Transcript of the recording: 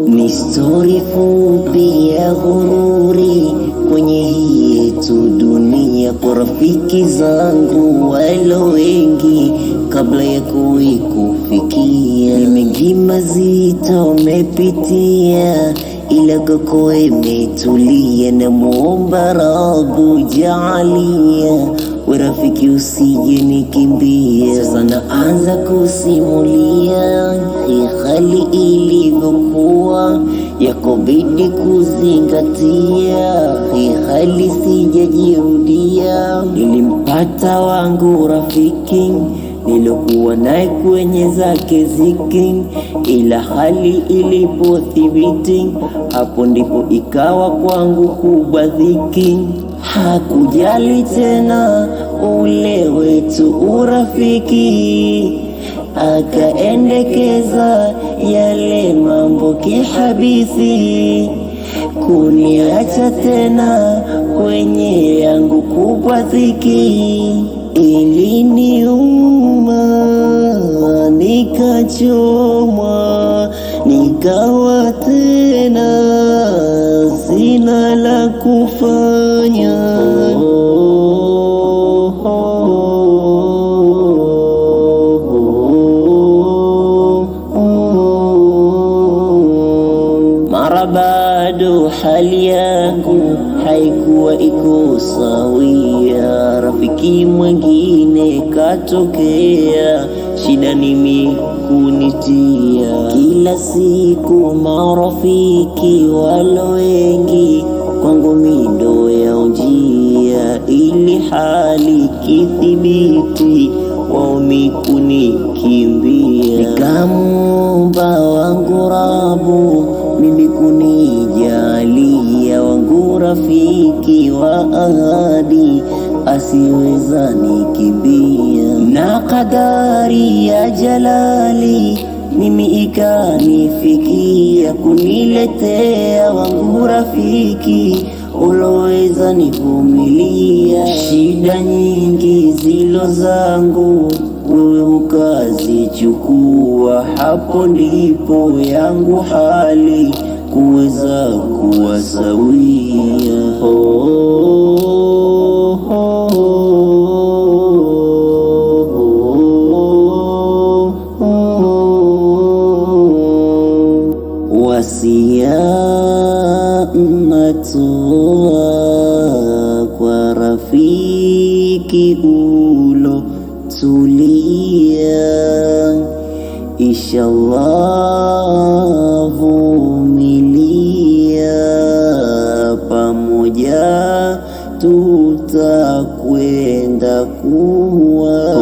Ni stori fupi ya ghururi kwenye hii yetu dunia, kwa rafiki zangu walo wengi kabla ya kufikia. Ni mengi mazito umepitia, ila kwako imetulia. Na muomba Rabu jaalia, we rafiki usije nikimbia. Sasa naanza kusimulia hali ilivyokuwa, yakobidi kuzingatia, hali sijajirudia. Nilimpata wangu rafiki nilokuwa naye kwenye zake ziki, ila hali ilipothibiti, hapo ndipo ikawa kwangu kubwa dhiki. Hakujali tena ule wetu urafiki, akaendekeza yale mambo kihabithi, kuniacha tena kwenye yangu kubwa dhiki. Iliniuma, nikachomwa, nikawa tena sina la kufanya. Mara bado hali yangu haikuwa iko sawia, rafiki mwengine katokea, shida nimi kunitia. Kila siku marafiki walo wengi, kwangu mindo yao njia, ili hali kithibiti waumi kunikimbia. Nikamwomba wangu Rabu mimi kunijalia wangu rafiki wa ahadi, asiweza nikimbia. Na kadari ya Jalali mimi ikanifikia, kuniletea wangu rafiki uloweza nivumilia. Shida nyingi zilo zangu wewe ukazichukua, hapo ndipo yangu hali kuweza kuwa sawia. Wasia natoa kwa rafiki ulo tulia, inshallah vumilia, pamoja tutakwenda kuwa